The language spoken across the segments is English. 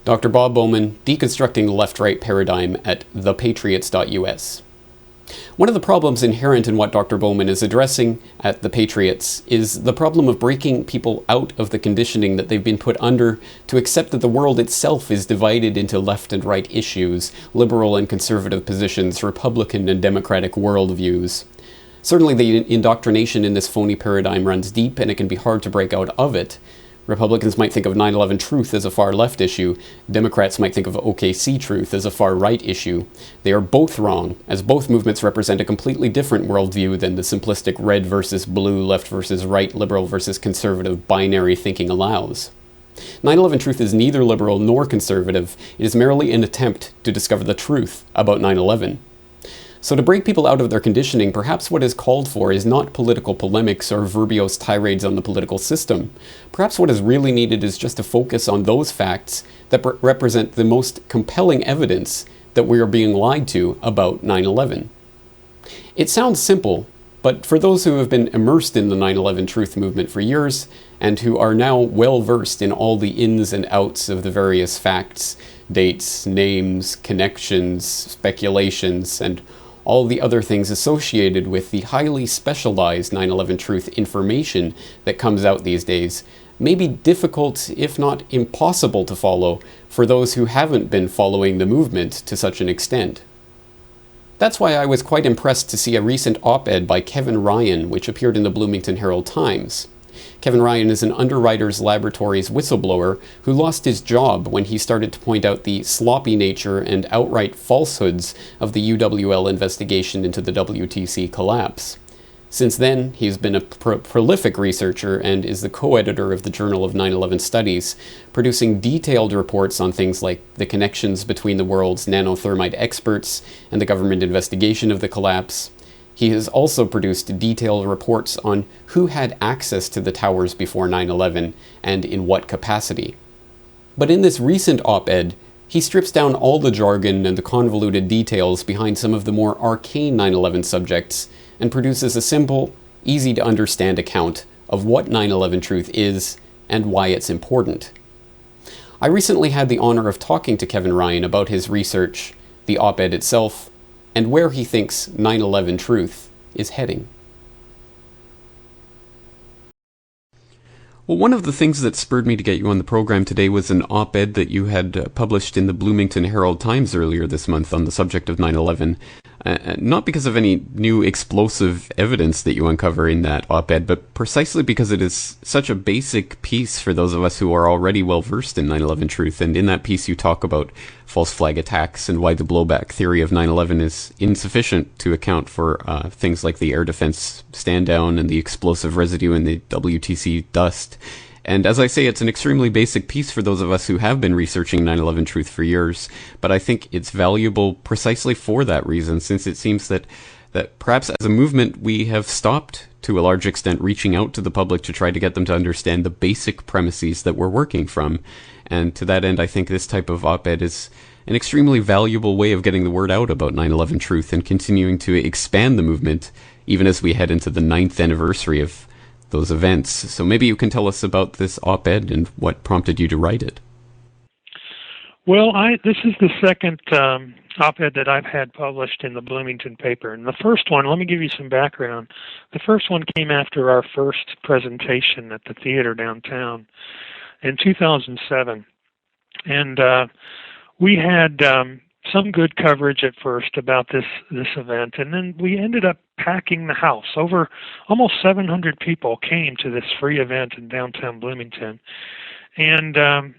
Dr. Bob Bowman, deconstructing the left-right paradigm at thepatriots.us. One of the problems inherent in what Dr. Bowman is addressing at The Patriots is the problem of breaking people out of the conditioning that they've been put under to accept that the world itself is divided into left and right issues, liberal and conservative positions, Republican and Democratic worldviews. Certainly the indoctrination in this phony paradigm runs deep, and it can be hard to break out of it. Republicans might think of 9/11 truth as a far-left issue. Democrats might think of OKC truth as a far-right issue. They are both wrong, as both movements represent a completely different worldview than the simplistic red versus blue, left versus right, liberal versus conservative binary thinking allows. 9/11 truth is neither liberal nor conservative. It is merely an attempt to discover the truth about 9/11. So to break people out of their conditioning, perhaps what is called for is not political polemics or verbose tirades on the political system. Perhaps what is really needed is just to focus on those facts that represent the most compelling evidence that we are being lied to about 9/11. It sounds simple, but for those who have been immersed in the 9/11 truth movement for years, and who are now well versed in all the ins and outs of the various facts, dates, names, connections, speculations, and all the other things associated with the highly specialized 9/11 truth information that comes out these days, may be difficult, if not impossible, to follow for those who haven't been following the movement to such an extent. That's why I was quite impressed to see a recent op-ed by Kevin Ryan, which appeared in the Bloomington Herald-Times. Kevin Ryan is an Underwriters Laboratories whistleblower who lost his job when he started to point out the sloppy nature and outright falsehoods of the UWL investigation into the WTC collapse. Since then, he's been a prolific researcher and is the co-editor of the Journal of 9/11 Studies, producing detailed reports on things like the connections between the world's nanothermite experts and the government investigation of the collapse. He has also produced detailed reports on who had access to the towers before 9/11 and in what capacity. But in this recent op-ed, he strips down all the jargon and the convoluted details behind some of the more arcane 9/11 subjects and produces a simple, easy-to-understand account of what 9/11 truth is and why it's important. I recently had the honor of talking to Kevin Ryan about his research, the op-ed itself, and where he thinks 9/11 truth is heading. Well, one of the things that spurred me to get you on the program today was an op-ed that you had published in the Bloomington Herald-Times earlier this month on the subject of 9/11. Not because of any new explosive evidence that you uncover in that op-ed, but precisely because it is such a basic piece for those of us who are already well versed in 9/11 truth. And in that piece you talk about false flag attacks and why the blowback theory of 9/11 is insufficient to account for things like the air defense stand down and the explosive residue in the WTC dust. And as I say, it's an extremely basic piece for those of us who have been researching 9/11 truth for years, but I think it's valuable precisely for that reason, since it seems that perhaps as a movement we have stopped, to a large extent, reaching out to the public to try to get them to understand the basic premises that we're working from. And to that end, I think this type of op-ed is an extremely valuable way of getting the word out about 9/11 truth and continuing to expand the movement, even as we head into the 9th anniversary of those events. So maybe you can tell us about this op-ed and what prompted you to write it. Well, this is the second op-ed that I've had published in the Bloomington paper. And the first one, let me give you some background. The first one came after our first presentation at the theater downtown in 2007. And we had some good coverage at first about this event, and then we ended up packing the house. Over almost 700 people came to this free event in downtown Bloomington, and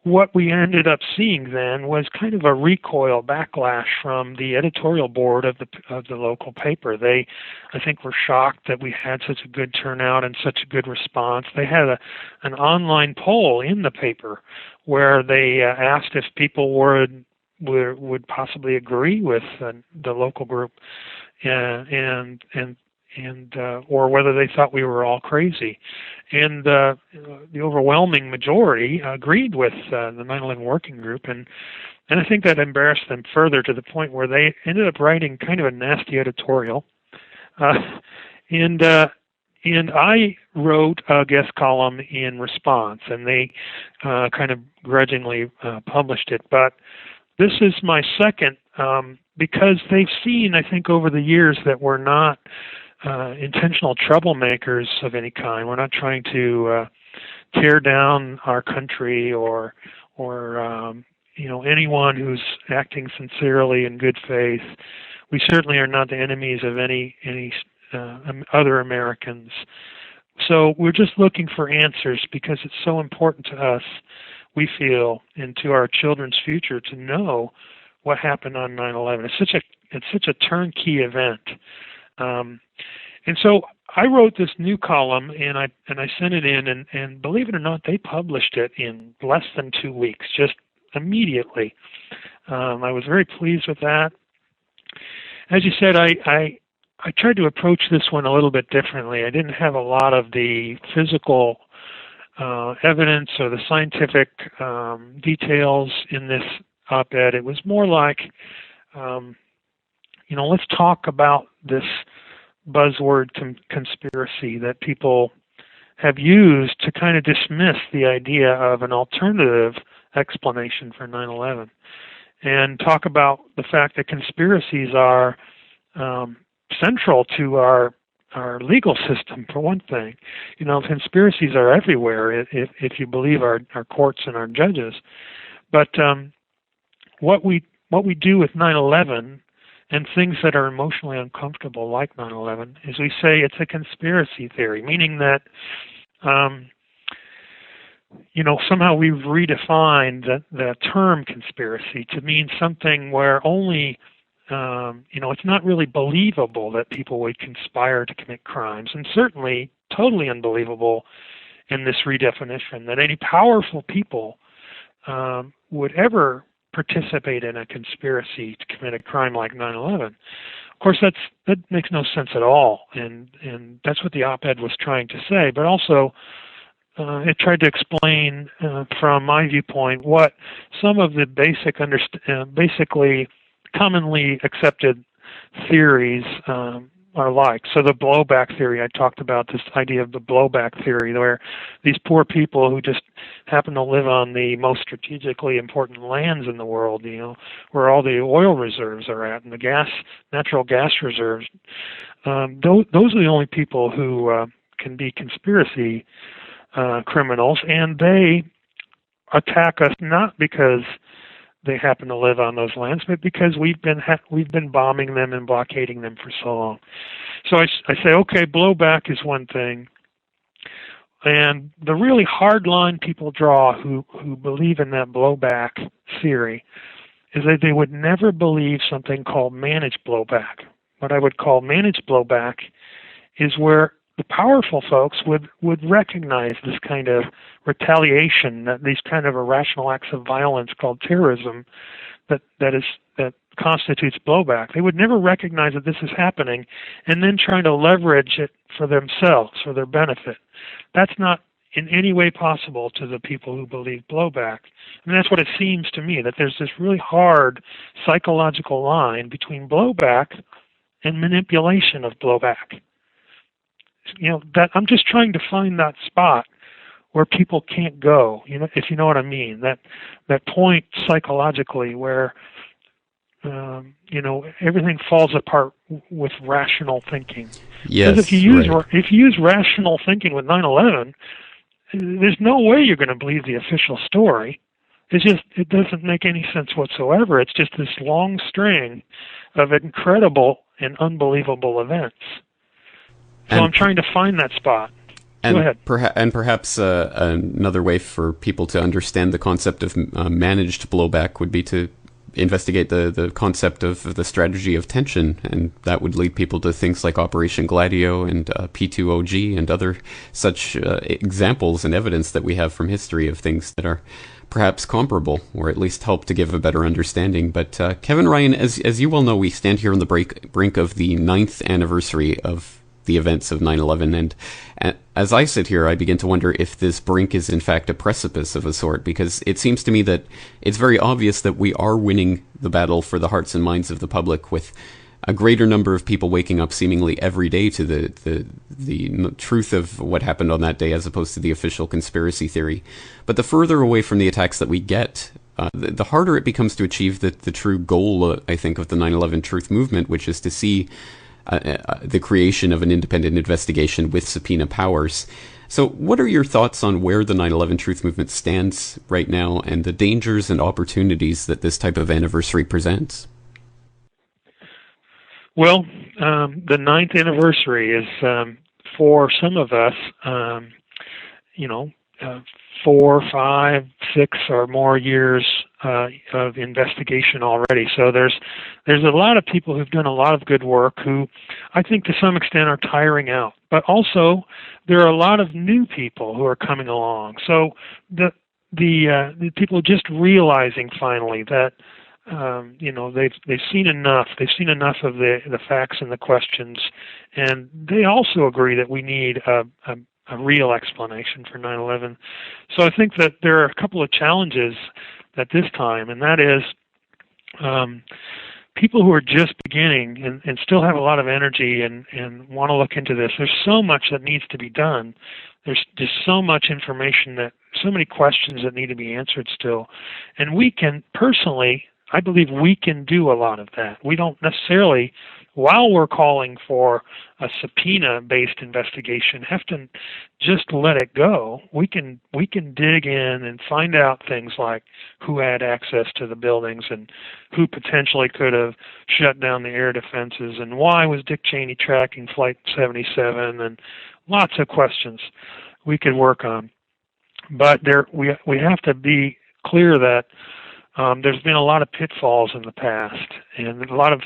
what we ended up seeing then was kind of a recoil backlash from the editorial board of the local paper. They, I think, were shocked that we had such a good turnout and such a good response. They had an online poll in the paper where they asked if people would possibly agree with the local group, and or whether they thought we were all crazy. And the overwhelming majority agreed with the 9/11 working group, and I think that embarrassed them further to the point where they ended up writing kind of a nasty editorial. And And I wrote a guest column in response, and they kind of grudgingly published it. But this is my second, because they've seen, I think, over the years that we're not intentional troublemakers of any kind. We're not trying to tear down our country or anyone who's acting sincerely in good faith. We certainly are not the enemies of any other Americans. So we're just looking for answers because it's so important to us, we feel, and to our children's future to know what happened on 9/11. It's such a turnkey event. And so I wrote this new column, and I sent it in, and believe it or not, they published it in less than 2 weeks, just immediately. I was very pleased with that. As you said, I tried to approach this one a little bit differently. I didn't have a lot of the physical evidence or the scientific details in this op-ed. It was more like, let's talk about this buzzword conspiracy that people have used to kind of dismiss the idea of an alternative explanation for 9/11, and talk about the fact that conspiracies are central to our legal system, for one thing. Conspiracies are everywhere if you believe our courts and our judges. But what we do with 9/11 and things that are emotionally uncomfortable like 9/11 is we say it's a conspiracy theory, meaning that somehow we've redefined the term conspiracy to mean something where only it's not really believable that people would conspire to commit crimes, and certainly totally unbelievable in this redefinition that any powerful people would ever participate in a conspiracy to commit a crime like 9/11. Of course, that makes no sense at all, and that's what the op-ed was trying to say. But also, it tried to explain, from my viewpoint, what some of the basically commonly accepted theories are like. So the blowback theory, I talked about this idea of the blowback theory, where these poor people who just happen to live on the most strategically important lands in the world, where all the oil reserves are at and the natural gas reserves, those are the only people who can be conspiracy criminals, and they attack us not because they happen to live on those lands, but because we've been bombing them and blockading them for so long. So I say, okay, blowback is one thing, and the really hard line people draw who believe in that blowback theory is that they would never believe something called managed blowback. What I would call managed blowback is where the powerful folks would recognize this kind of retaliation, that these kind of irrational acts of violence called terrorism that constitutes blowback. They would never recognize that this is happening and then try to leverage it for themselves, for their benefit. That's not in any way possible to the people who believe blowback. And that's what it seems to me, that there's this really hard psychological line between blowback and manipulation of blowback. That I'm just trying to find that spot where people can't go, if you know what I mean, that point psychologically where, everything falls apart with rational thinking. Yes, because if you use rational thinking with 9/11, there's no way you're going to believe the official story. It doesn't make any sense whatsoever. It's just this long string of incredible and unbelievable events. So I'm trying to find that spot. Go ahead. Perhaps another way for people to understand the concept of managed blowback would be to investigate the concept of the strategy of tension, and that would lead people to things like Operation Gladio and P2OG and other such examples and evidence that we have from history of things that are perhaps comparable, or at least help to give a better understanding. But Kevin Ryan, as you well know, we stand here on the brink of the 9th anniversary of the events of 9/11, and as I sit here, I begin to wonder if this brink is in fact a precipice of a sort, because it seems to me that it's very obvious that we are winning the battle for the hearts and minds of the public with a greater number of people waking up seemingly every day to the truth of what happened on that day, as opposed to the official conspiracy theory. But the further away from the attacks that we get, the harder it becomes to achieve the true goal, I think, of the 9/11 Truth Movement, which is to see the creation of an independent investigation with subpoena powers. So what are your thoughts on where the 9/11 Truth Movement stands right now, and the dangers and opportunities that this type of anniversary presents? Well, the 9th anniversary is, for some of us, 4, 5, 6 or more years of investigation already. So there's a lot of people who've done a lot of good work who I think to some extent are tiring out. But also there are a lot of new people who are coming along. So the people just realizing finally that they've seen enough. They've seen enough of the facts and the questions, and they also agree that we need a real explanation for 9/11. So I think that there are a couple of challenges at this time, and that is people who are just beginning and still have a lot of energy and want to look into this. There's so much that needs to be done. There's just so much information, so many questions that need to be answered still. And we can personally, I believe we can do a lot of that. We don't necessarily, while we're calling for a subpoena-based investigation, have to just let it go. We can dig in and find out things like who had access to the buildings and who potentially could have shut down the air defenses, and why was Dick Cheney tracking Flight 77, and lots of questions we could work on. But we have to be clear that there's been a lot of pitfalls in the past, and a lot of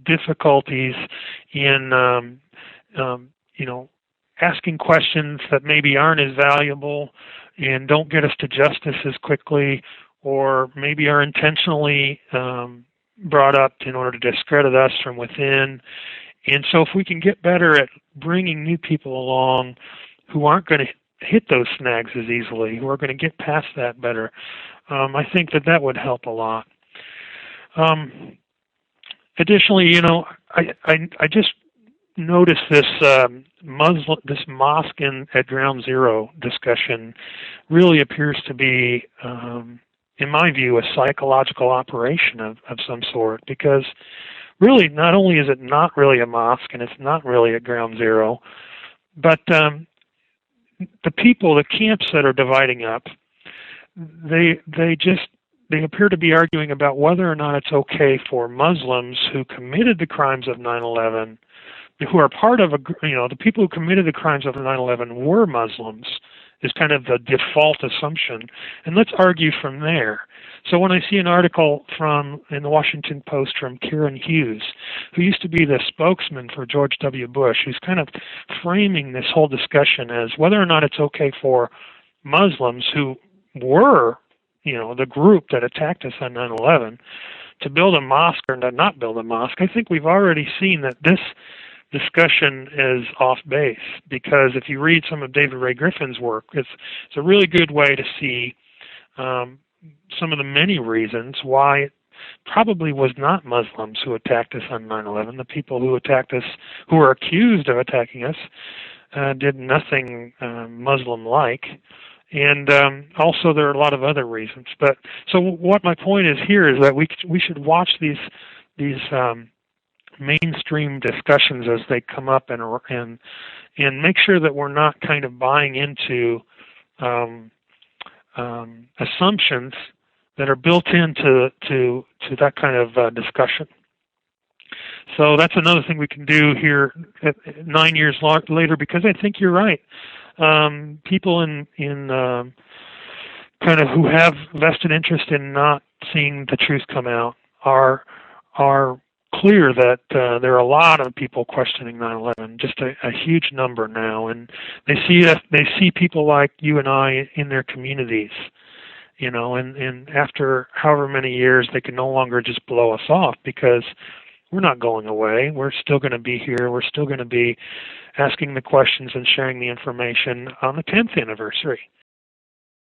difficulties in asking questions that maybe aren't as valuable and don't get us to justice as quickly, or maybe are intentionally brought up in order to discredit us from within. And so if we can get better at bringing new people along who aren't going to hit those snags as easily, who are going to get past that better, I think that would help a lot. Additionally, I just noticed this mosque at Ground Zero discussion really appears to be, in my view, a psychological operation of some sort, because really not only is it not really a mosque and it's not really at Ground Zero, but the people, the camps that are dividing up, they appear to be arguing about whether or not it's okay for Muslims who committed the crimes of 9/11, who are part of the people who committed the crimes of 9/11 were Muslims, is kind of the default assumption, and let's argue from there. So when I see an article in the Washington Post from Karen Hughes, who used to be the spokesman for George W. Bush, who's kind of framing this whole discussion as whether or not it's okay for Muslims who were, the group that attacked us on 9/11, to build a mosque or to not build a mosque, I think we've already seen that this discussion is off base, because if you read some of David Ray Griffin's work, it's a really good way to see some of the many reasons why it probably was not Muslims who attacked us on 9/11. The people who attacked us, who were accused of attacking us, did nothing Muslim-like. And also there are a lot of other reasons. But so what my point is here is that we should watch these mainstream discussions as they come up, and make sure that we're not kind of buying into assumptions that are built into that kind of discussion. So that's another thing we can do here 9 years later, because I think you're right. People in kind of who have vested interest in not seeing the truth come out are clear that there are a lot of people questioning 9/11, just a huge number now, and they see people like you and I in their communities, and after however many years, they can no longer just blow us off, because we're not going away. We're still going to be here. We're still going to be asking the questions and sharing the information on the 10th anniversary.